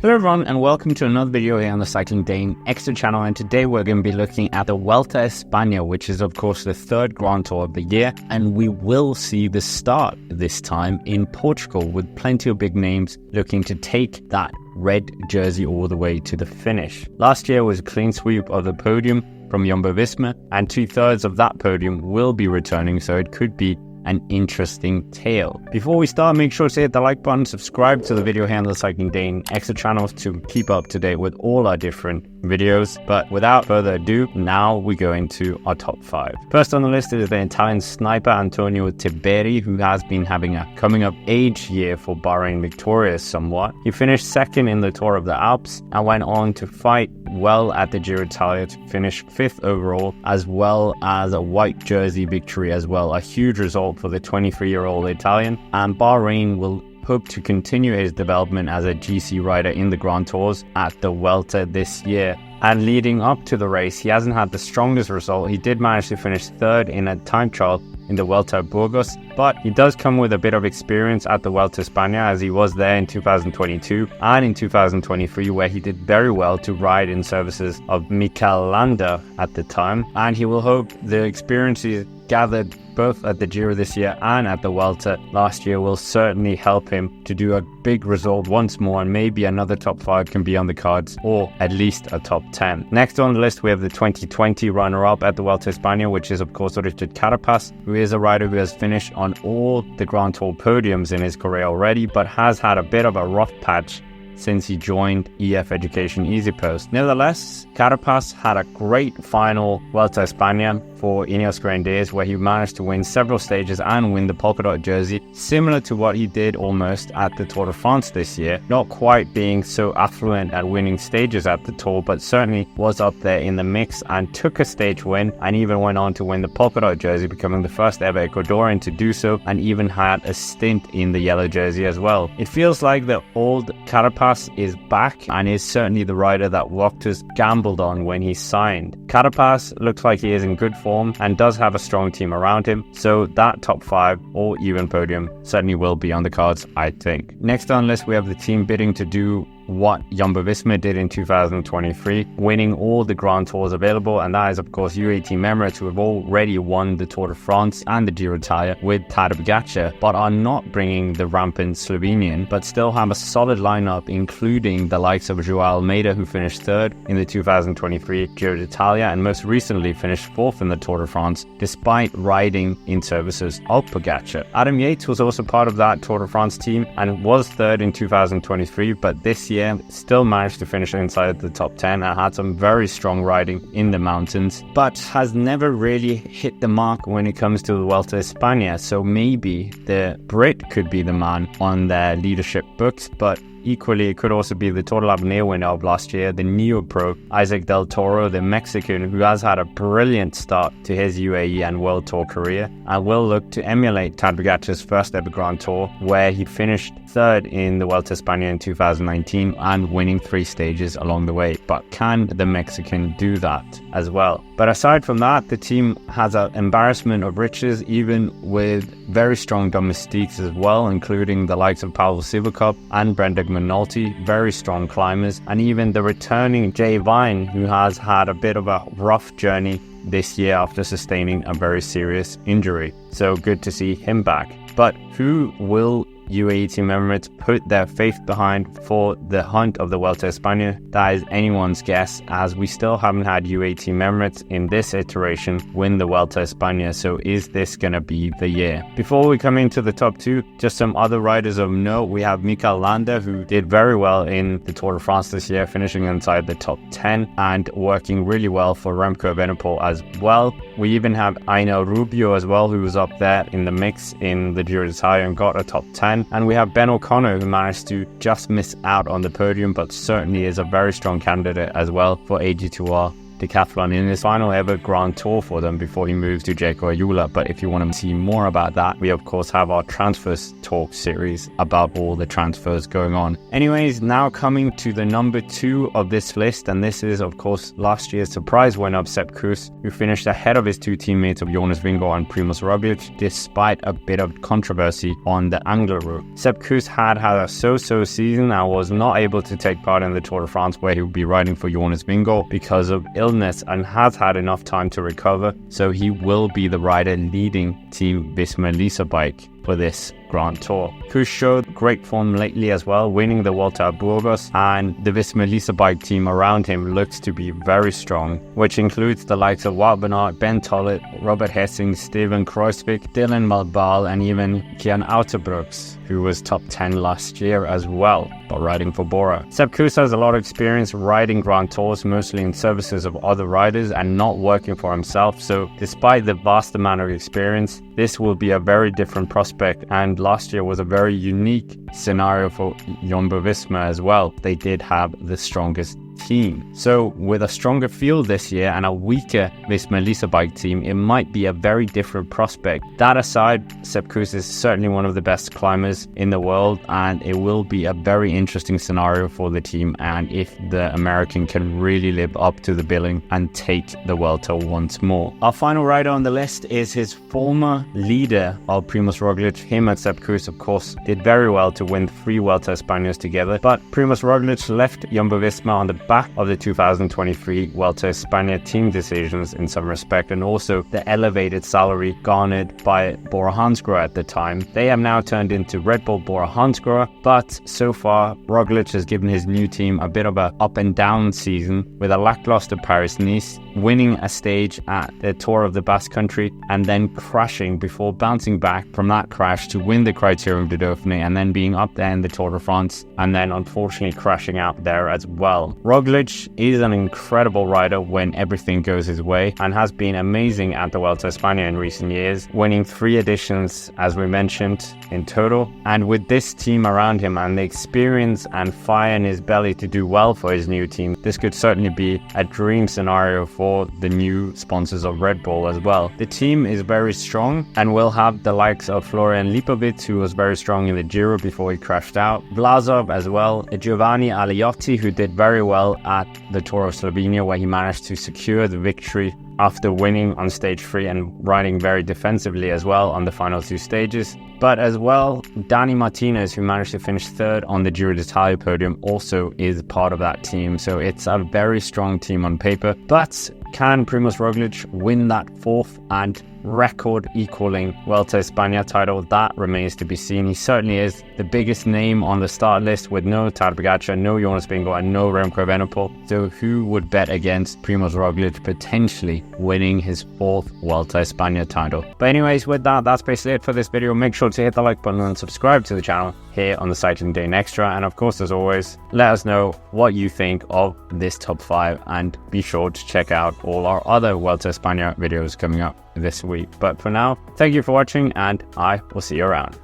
Hello everyone and welcome to another video here on the Cycling Dane Extra channel, and today we're going to be looking at the Vuelta España, which is of course the third Grand Tour of the year, and we will see the start this time in Portugal with plenty of big names looking to take that red jersey all the way to the finish. Last year was a clean sweep of the podium from Jumbo-Visma, and 2/3 of that podium will be returning, so it could be an interesting tale. Before we start, make sure to hit the like button, subscribe to the video here on the Cycling Dane Extra channels to keep up to date with all our different videos. But without further ado, now we go into our top 5. First on the list is the Italian sniper Antonio Tiberi, who has been having a coming of age year for Bahrain Victorious somewhat. He finished second in the Tour of the Alps and went on to fight well at the Giro d'Italia to finish 5th overall, as well as a white jersey victory as well. A huge result for the 23-year-old Italian, and Bahrain will hope to continue his development as a GC rider in the Grand Tours at the Vuelta this year. And leading up to the race, he hasn't had the strongest result. He did manage to finish 3rd in a time trial in the Vuelta Burgos, but he does come with a bit of experience at the Vuelta España, as he was there in 2022 and in 2023, where he did very well to ride in services of Mikel Landa at the time, and he will hope the experience he gathered both at the Giro this year and at the Vuelta last year will certainly help him to do a big result once more, and maybe another top 5 can be on the cards, or at least a top 10. Next on the list we have the 2020 runner-up at the Vuelta España, which is of course Richard Carapaz, who is a rider who has finished on all the Grand Tour podiums in his career already, but has had a bit of a rough patch since he joined EF Education EasyPost. Nevertheless, Carapaz had a great final Vuelta España for Ineos Grenadiers, where he managed to win several stages and win the polka dot jersey, similar to what he did almost at the Tour de France this year. Not quite being so affluent at winning stages at the Tour, but certainly was up there in the mix and took a stage win, and even went on to win the polka dot jersey, becoming the first ever Ecuadorian to do so, and even had a stint in the yellow jersey as well. It feels like the old Carapaz is back and is certainly the rider that Wachters gambled on when he signed. Carapaz looks like he is in good form and does have a strong team around him, so that top 5 or even podium certainly will be on the cards, I think. Next on the list we have the team bidding to do what Jumbo-Visma did in 2023, winning all the Grand Tours available, and that is of course UAE Team Emirates, who have already won the Tour de France and the Giro d'Italia with Tadej Pogačar, but are not bringing the rampant Slovenian, but still have a solid lineup, including the likes of Joao Almeida, who finished 3rd in the 2023 Giro d'Italia and most recently finished 4th in the Tour de France, despite riding in services of Pogačar. Adam Yates was also part of that Tour de France team and was 3rd in 2023, but this year still managed to finish inside the top 10 and had some very strong riding in the mountains, but has never really hit the mark when it comes to the Vuelta España. So maybe the Brit could be the man on their leadership books, but equally, it could also be the Tour de l'Avenir winner of last year, the neo-pro Isaac Del Toro, the Mexican, who has had a brilliant start to his UAE and World Tour career, and will look to emulate Tadej Pogačar's first ever Grand Tour, where he finished 3rd in the Vuelta España in 2019 and winning 3 stages along the way. But can the Mexican do that as well? But aside from that, the team has an embarrassment of riches, even with very strong domestiques as well, including the likes of Pavel Sivakov and Brendan McNulty, very strong climbers, and even the returning Jay Vine, who has had a bit of a rough journey this year after sustaining a very serious injury. So good to see him back. But who will UAE Team Emirates put their faith behind for the hunt of the Vuelta España? That is anyone's guess, as we still haven't had UAE Team Emirates in this iteration win the Vuelta España. So is this going to be the year? Before we come into the top 2, just some other riders of note. We have Mikel Landa, who did very well in the Tour de France this year, finishing inside the top 10 and working really well for Remco Evenepoel as well. We even have Ainel Rubio as well, who was up there in the mix in the Giro d'Italia and got a top 10. And we have Ben O'Connor, who managed to just miss out on the podium, but certainly is a very strong candidate as well for AG2R decathlon in his final ever Grand Tour for them before he moves to Jayco Ayula. But if you want to see more about that, we of course have our transfers talk series about all the transfers going on. Anyways, now coming to the number 2 of this list, and this is of course last year's surprise winner of Sepp Kuss, who finished ahead of his 2 teammates of Jonas Vingegaard and Primoz Roglic, despite a bit of controversy on the Angler route. Sepp Kuss had a so-so season and was not able to take part in the Tour de France, where he would be riding for Jonas Vingegaard because of illness, and has had enough time to recover, so he will be the rider leading Team Visma Bike for this Grand Tour. Kuss showed great form lately as well, winning the Vuelta a Burgos, and the Visma Bike team around him looks to be very strong, which includes the likes of Wout van Aert, Ben Tollett, Robert Hessing, Steven Kruijswijk, Dylan Malbal, and even Kian Uijtdebroeks, who was top 10 last year as well, but riding for Bora. Sepp Kuss has a lot of experience riding Grand Tours, mostly in services of other riders and not working for himself, so despite the vast amount of experience, this will be a very different prospect, and last year was a very unique scenario for Jumbo-Visma as well. They did have the strongest team. So with a stronger field this year and a weaker Visma Bike team, it might be a very different prospect. That aside, Sepp Kuss is certainly one of the best climbers in the world, and it will be a very interesting scenario for the team, and if the American can really live up to the billing and take the Vuelta once more. Our final rider on the list is his former leader of Primoz Roglic. Him and Sepp Kuss, of course, did very well to win 3 Vuelta Españas together, but Primoz Roglic left Jumbo-Visma on the back of the 2023 Vuelta España team decisions in some respect, and also the elevated salary garnered by Bora Hansgrohe at the time. They have now turned into Red Bull Bora Hansgrohe, but so far Roglic has given his new team a bit of a up and down season, with a lackluster Paris-Nice, winning a stage at the Tour of the Basque Country, and then crashing before bouncing back from that crash to win the Criterium du Dauphiné, and then being up there in the Tour de France, and then unfortunately crashing out there as well. Roglic is an incredible rider when everything goes his way, and has been amazing at the Vuelta España in recent years, winning 3 editions as we mentioned in total. And with this team around him and the experience and fire in his belly to do well for his new team, this could certainly be a dream scenario for the new sponsors of Red Bull as well. The team is very strong and will have the likes of Florian Lipovic, who was very strong in the Giro before he crashed out, Vlasov as well, Giovanni Aliotti, who did very well at the Tour of Slovenia, where he managed to secure the victory after winning on stage 3 and riding very defensively as well on the final 2 stages. But as well, Dani Martinez, who managed to finish 3rd on the Giro d'Italia podium, also is part of that team. So it's a very strong team on paper. But can Primoz Roglic win that 4th and record-equaling Vuelta España title? That remains to be seen. He certainly is the biggest name on the start list, with no Tadej Pogačar, no Jonas Vingegaard, and no Remco Evenepoel. So who would bet against Primoz Roglic potentially winning his 4th Vuelta España title? But anyways, with that, that's basically it for this video. Make sure to hit the like button and subscribe to the channel here on the Cycling Dane Extra. And of course, as always, let us know what you think of this top 5, and be sure to check out all our other Vuelta España videos coming up this week. But for now, thank you for watching, and I will see you around.